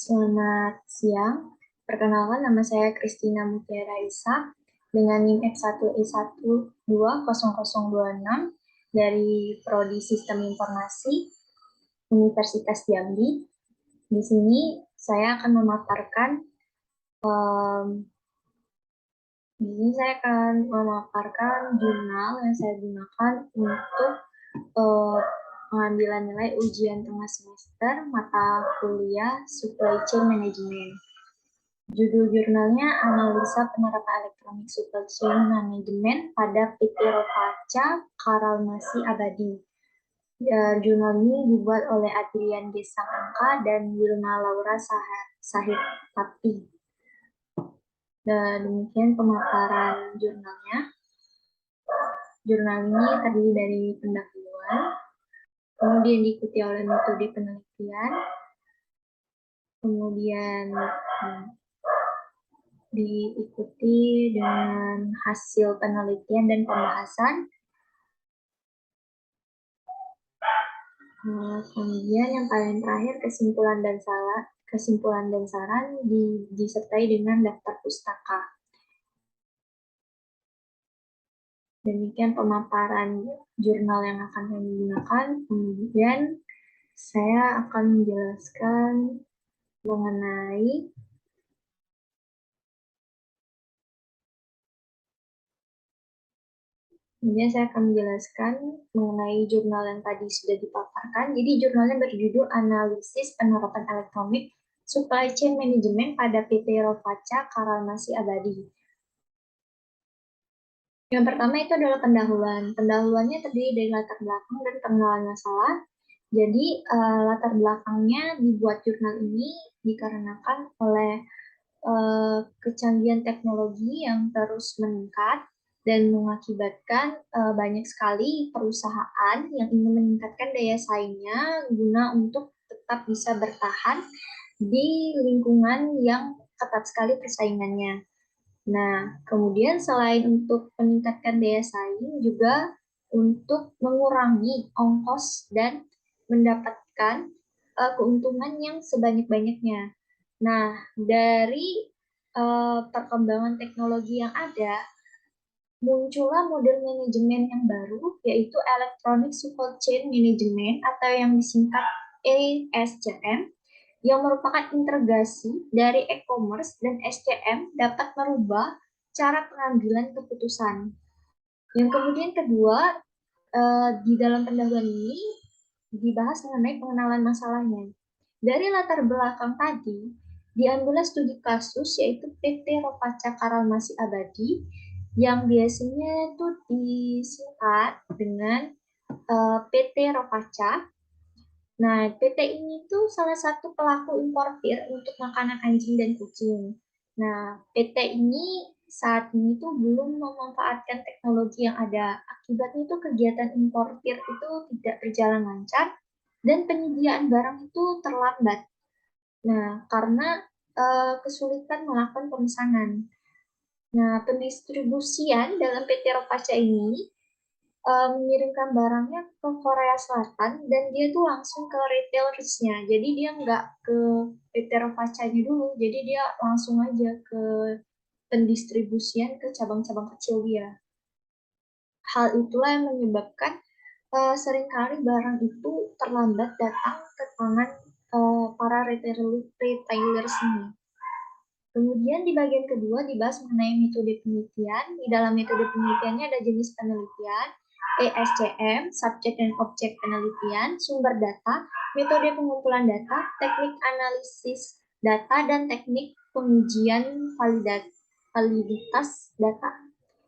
Selamat siang, perkenalkan nama saya Kristina Mutiara Isa dengan NIM F1E1200026 dari Prodi Sistem Informasi Universitas Jambi. Di sini saya akan memaparkan jurnal yang saya gunakan untuk pengambilan nilai ujian tengah semester mata kuliah Supply Chain Management. Judul jurnalnya Analisa Penerapan Elektronik Supply Chain Management pada PT Ropaca Karalmasi Abadi. Jurnal ini dibuat oleh Adrian G. Sangka dan Wilna Laura Sahitati. Dan demikian pemaparan jurnalnya. Jurnal ini terdiri dari pendahuluan, kemudian diikuti oleh metode penelitian, kemudian diikuti dengan hasil penelitian dan pembahasan. Kemudian yang paling terakhir kesimpulan dan saran disertai dengan daftar pustaka. Demikian pemaparan jurnal yang akan kami gunakan. Kemudian saya akan menjelaskan mengenai jurnal yang tadi sudah dipaparkan. Jadi jurnalnya berjudul Analisis Penerapan Elektronik Supply Chain Management pada PT Ropaca Karalmasi Abadi. Yang pertama itu adalah pendahuluan. Pendahuluannya terdiri dari latar belakang dan pengenalan masalah. Jadi latar belakangnya dibuat jurnal ini dikarenakan oleh kecanggihan teknologi yang terus meningkat dan mengakibatkan banyak sekali perusahaan yang ingin meningkatkan daya saingnya guna untuk tetap bisa bertahan di lingkungan yang ketat sekali persaingannya. Nah, kemudian selain untuk meningkatkan daya saing, juga untuk mengurangi ongkos dan mendapatkan keuntungan yang sebanyak-banyaknya. Nah, dari perkembangan teknologi yang ada, muncullah model manajemen yang baru, yaitu Electronic Supply Chain Management atau yang disingkat ESCM, yang merupakan integrasi dari e-commerce dan SCM dapat merubah cara pengambilan keputusan. Yang kemudian kedua, di dalam pendahuluan ini dibahas mengenai pengenalan masalahnya. Dari latar belakang tadi, diambillah studi kasus yaitu PT Ropaca Karalmasi Abadi yang biasanya itu disingkat dengan PT Ropaca. Nah, PT ini tuh salah satu pelaku importir untuk makanan anjing dan kucing. Nah, PT ini saat ini tuh belum memanfaatkan teknologi yang ada. Akibatnya itu kegiatan importir itu tidak berjalan lancar dan penyediaan barang itu terlambat. Nah, karena kesulitan melakukan pemesanan. Nah, pendistribusian dalam PT Ropaca ini mengirimkan barangnya ke Korea Selatan dan dia tuh langsung ke retailersnya. Jadi dia nggak ke PT Ropaca-nya dulu, jadi dia langsung aja ke pendistribusian ke cabang-cabang kecil dia. Hal itulah yang menyebabkan seringkali barang itu terlambat datang ke tangan para retailers ini. Kemudian di bagian kedua dibahas mengenai metode penelitian. Di dalam metode penelitiannya ada jenis penelitian, ESCM, Subject and Object Penelitian, sumber data, metode pengumpulan data, teknik analisis data, dan teknik pengujian validitas data.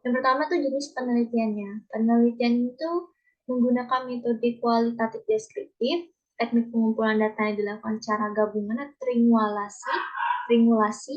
Yang pertama tuh jenis penelitiannya. Penelitian itu menggunakan metode kualitatif deskriptif, teknik pengumpulan data yang dilakukan secara gabungan atau trimulasi.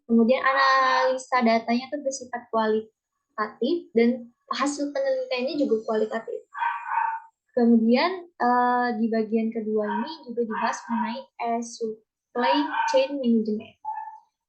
Kemudian analisa datanya itu bersifat kualitatif dan hasil penelitiannya juga kualitatif. Kemudian di bagian kedua ini juga dibahas mengenai supply chain management.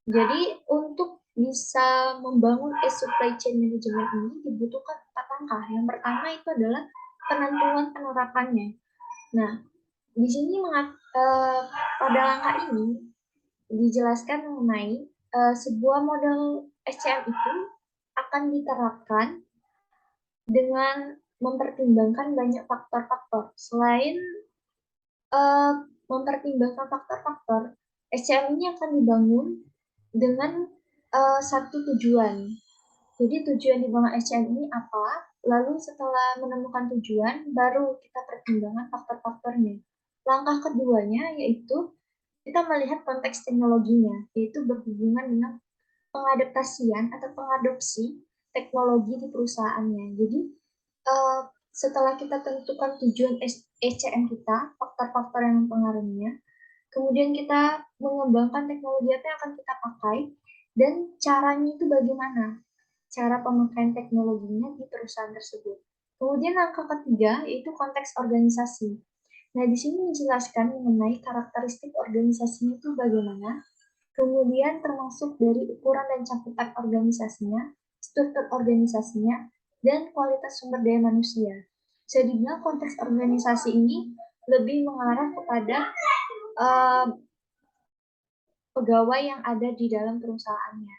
Jadi untuk bisa membangun supply chain management ini dibutuhkan 4 langkah. Yang pertama itu adalah penentuan penerapannya. Nah, di sini pada langkah ini dijelaskan mengenai sebuah model SCM itu akan diterapkan dengan mempertimbangkan banyak faktor-faktor. Selain uh, mempertimbangkan faktor-faktor, SCM ini akan dibangun dengan satu tujuan. Jadi tujuan dibangun SCM ini apa? Lalu setelah menemukan tujuan, baru kita pertimbangkan faktor-faktornya. Langkah keduanya yaitu kita melihat konteks teknologinya, yaitu berhubungan dengan pengadaptasian atau pengadopsi teknologi di perusahaannya. Jadi uh, setelah kita tentukan tujuan SCM kita, faktor-faktor yang mempengaruhinya, kemudian kita mengembangkan teknologi apa yang akan kita pakai, dan caranya itu bagaimana, cara pemakaian teknologinya di perusahaan tersebut. Kemudian langkah ketiga yaitu konteks organisasi. Nah, di sini menjelaskan mengenai karakteristik organisasinya itu bagaimana, kemudian termasuk dari ukuran dan cakupan organisasinya, struktur organisasinya, dan kualitas sumber daya manusia. Bisa dibilang konteks organisasi ini lebih mengarah kepada uh, pegawai yang ada di dalam perusahaannya.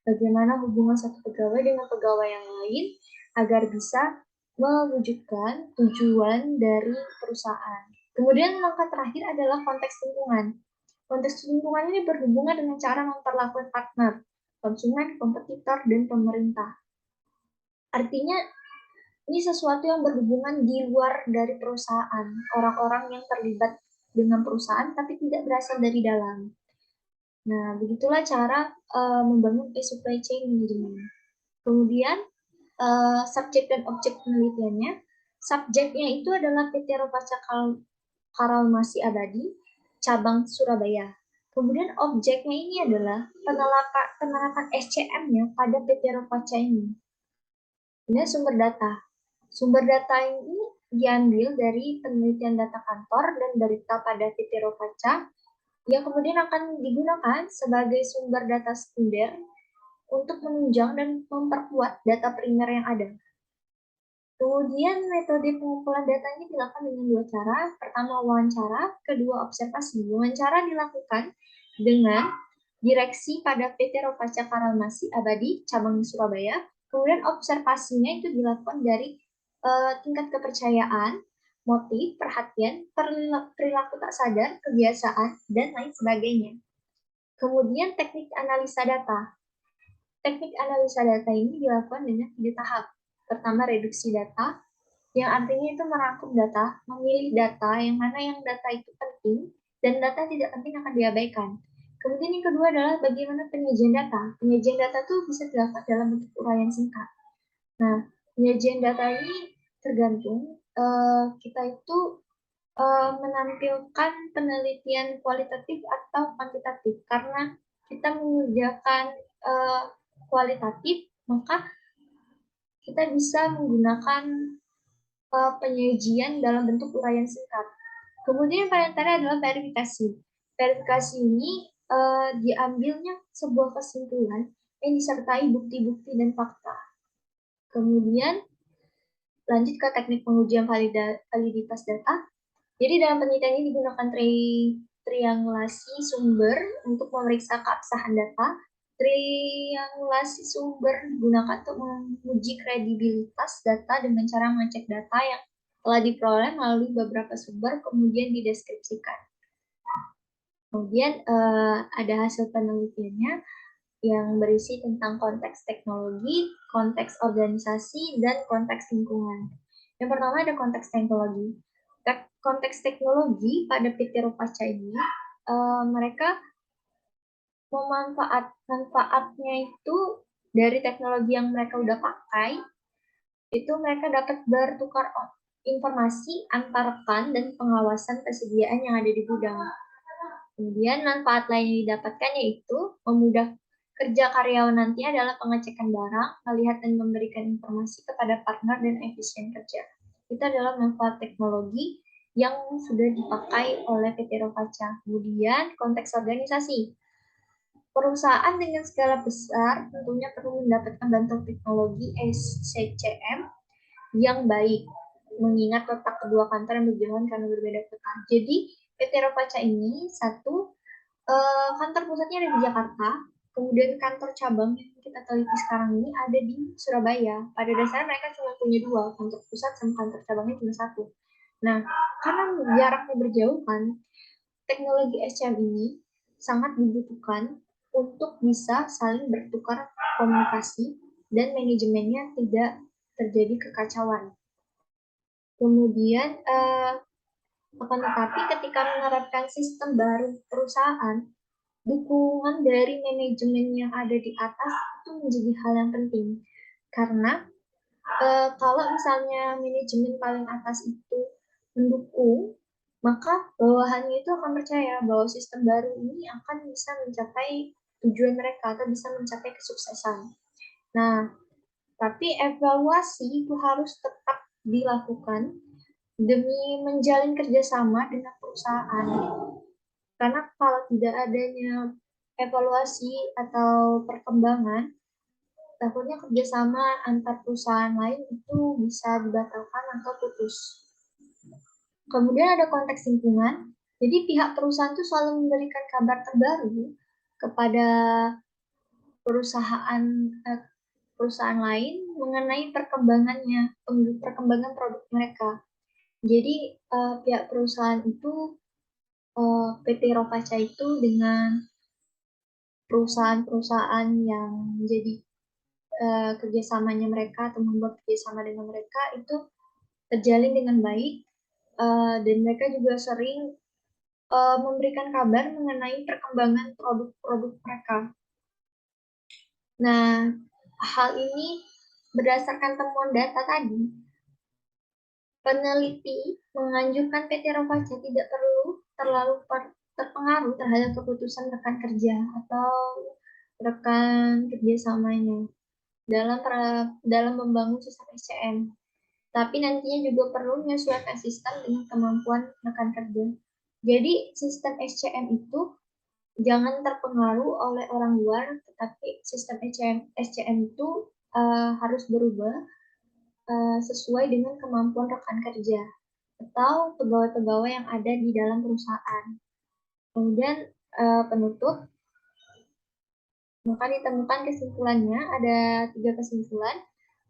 Bagaimana hubungan satu pegawai dengan pegawai yang lain agar bisa mewujudkan tujuan dari perusahaan. Kemudian langkah terakhir adalah konteks lingkungan. Konteks lingkungan ini berhubungan dengan cara memperlakukan partner, konsumen, kompetitor, dan pemerintah. Artinya, ini sesuatu yang berhubungan di luar dari perusahaan, orang-orang yang terlibat dengan perusahaan tapi tidak berasal dari dalam. Nah, begitulah cara membangun supply chain management. Kemudian, subjek dan objek penelitiannya. Subjeknya itu adalah PT Ropaca Karalmasi Abadi, cabang Surabaya. Kemudian objeknya ini adalah penerapan SCM-nya pada PT Ropaca ini. Ini sumber data. Sumber data ini diambil dari penelitian data kantor dan berita pada PT Ropaca yang kemudian akan digunakan sebagai sumber data sekunder untuk menunjang dan memperkuat data primer yang ada. Kemudian metode pengumpulan data ini dilakukan dengan dua cara. Pertama wawancara, kedua observasi. Wawancara dilakukan dengan direksi pada PT Ropaca Karalmasi Abadi, cabang Surabaya. Kemudian observasinya itu dilakukan dari tingkat kepercayaan, motif, perhatian, perilaku tak sadar, kebiasaan, dan lain sebagainya. Kemudian teknik analisa data. Teknik analisa data ini dilakukan dengan 3 tahap. Pertama, reduksi data, yang artinya itu merangkum data, memilih data yang mana yang data itu penting, dan data tidak penting akan diabaikan. Kemudian yang kedua adalah bagaimana penyajian data. Penyajian data itu bisa dilakukan dalam bentuk uraian singkat. Nah, penyajian data ini tergantung kita itu menampilkan penelitian kualitatif atau kuantitatif. Karena kita mengerjakan kualitatif, maka kita bisa menggunakan penyajian dalam bentuk uraian singkat. Kemudian yang paling terakhir adalah verifikasi. Verifikasi ini diambilnya sebuah kesimpulan yang disertai bukti-bukti dan fakta. Kemudian lanjut ke teknik pengujian validitas data. Jadi dalam penelitian ini digunakan triangulasi sumber untuk memeriksa keabsahan data. Triangulasi sumber digunakan untuk menguji kredibilitas data dengan cara mengecek data yang telah diperoleh melalui beberapa sumber, kemudian dideskripsikan. Kemudian ada hasil penelitiannya yang berisi tentang konteks teknologi, konteks organisasi, dan konteks lingkungan. Yang pertama ada konteks teknologi. Konteks teknologi pada PT Ropaca ini, mereka manfaatnya itu dari teknologi yang mereka udah pakai, itu mereka dapat bertukar informasi antar rekan dan pengawasan persediaan yang ada di gudang. Kemudian manfaat lain yang didapatkan yaitu memudah kerja karyawan nanti adalah pengecekan barang, melihat dan memberikan informasi kepada partner dan efisien kerja. Itu adalah manfaat teknologi yang sudah dipakai oleh PT Ropaca. Kemudian konteks organisasi. Perusahaan dengan skala besar tentunya perlu mendapatkan bantuan teknologi SCM yang baik, mengingat letak kedua kantor yang berjauhan karena berbeda kota. Jadi PT Ropaca ini satu Kantor pusatnya ada di Jakarta, kemudian kantor cabang yang kita teliti sekarang ini ada di Surabaya. Pada dasarnya mereka cuma punya dua, kantor pusat sama kantor cabangnya cuma satu. Nah, karena jaraknya berjauhan, teknologi SCM ini sangat dibutuhkan untuk bisa saling bertukar komunikasi dan manajemennya tidak terjadi kekacauan. Kemudian, akan tetapi ketika menerapkan sistem baru perusahaan, dukungan dari manajemen yang ada di atas itu menjadi hal yang penting. Karena kalau misalnya manajemen paling atas itu mendukung, maka bawahannya itu akan percaya bahwa sistem baru ini akan bisa mencapai tujuan mereka atau bisa mencapai kesuksesan. Nah, tapi evaluasi itu harus tetap dilakukan demi menjalin kerjasama dengan perusahaan. Karena kalau tidak adanya evaluasi atau perkembangan, takutnya kerjasama antar perusahaan lain itu bisa dibatalkan atau putus. Kemudian ada konteks lingkungan. Jadi pihak perusahaan itu selalu memberikan kabar terbaru kepada perusahaan eh, perusahaan lain mengenai perkembangan produk mereka. Jadi pihak perusahaan itu PT Rokaca itu dengan perusahaan-perusahaan yang menjadi kerjasamanya mereka atau membuat kerjasama dengan mereka itu terjalin dengan baik, dan mereka juga sering memberikan kabar mengenai perkembangan produk-produk mereka. Nah, hal ini berdasarkan temuan data tadi, peneliti menganjurkan PT Rovaca tidak perlu terlalu terpengaruh terhadap keputusan rekan kerja atau rekan kerjasamanya dalam membangun sistem SCM. Tapi nantinya juga perlu menyesuaikan sistem dengan kemampuan rekan kerja. Jadi sistem SCM itu jangan terpengaruh oleh orang luar, tetapi sistem SCM itu harus berubah sesuai dengan kemampuan rekan kerja atau pegawai-pegawai yang ada di dalam perusahaan. Kemudian penutup, maka ditemukan kesimpulannya ada 3 kesimpulan.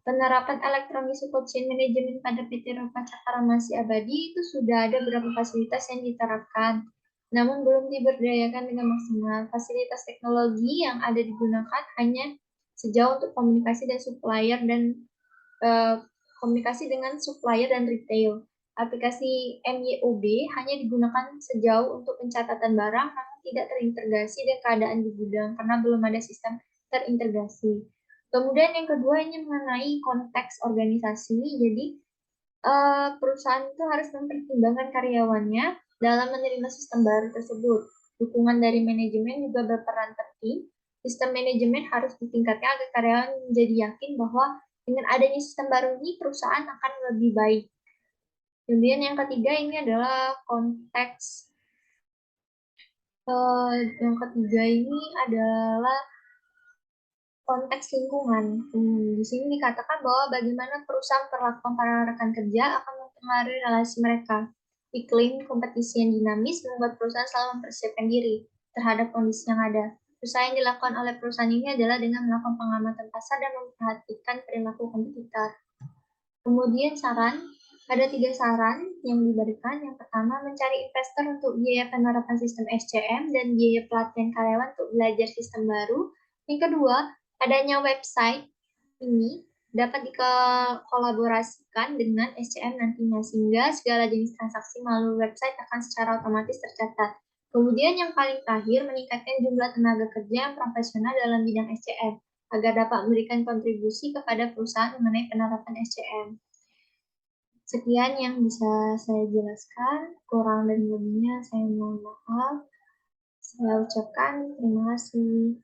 Penerapan elektronik support chain management pada PT Rokaca Farmasi Abadi itu sudah ada beberapa fasilitas yang diterapkan, namun belum diberdayakan dengan maksimal. Fasilitas teknologi yang ada digunakan hanya sejauh untuk komunikasi dan supplier dan komunikasi dengan supplier dan retail. Aplikasi MYOB hanya digunakan sejauh untuk pencatatan barang, namun tidak terintegrasi dengan keadaan di gudang karena belum ada sistem terintegrasi. Kemudian yang kedua ini mengenai konteks organisasi. Jadi perusahaan itu harus mempertimbangkan karyawannya dalam menerima sistem baru tersebut. Dukungan dari manajemen juga berperan penting. Sistem manajemen harus ditingkatkan agar karyawan menjadi yakin bahwa dengan adanya sistem baru ini perusahaan akan lebih baik. Kemudian yang ketiga ini adalah konteks. Yang ketiga ini adalah konteks lingkungan. Di sini dikatakan bahwa bagaimana perusahaan perlakuan para rekan kerja akan mempengaruhi relasi mereka. Iklim kompetisi yang dinamis membuat perusahaan selalu mempersiapkan diri terhadap kondisi yang ada. Usaha yang dilakukan oleh perusahaan ini adalah dengan melakukan pengamatan pasar dan memperhatikan perilaku kompetitor. Kemudian ada 3 saran yang diberikan. Yang pertama, mencari investor untuk biaya penerapan sistem SCM dan biaya pelatihan karyawan untuk belajar sistem baru. Yang kedua, adanya website ini dapat dikolaborasikan dengan SCM nantinya, sehingga segala jenis transaksi melalui website akan secara otomatis tercatat. Kemudian yang paling terakhir, meningkatkan jumlah tenaga kerja yang profesional dalam bidang SCM, agar dapat memberikan kontribusi kepada perusahaan mengenai penerapan SCM. Sekian yang bisa saya jelaskan, kurang dan lebihnya saya mohon maaf. Saya ucapkan terima kasih.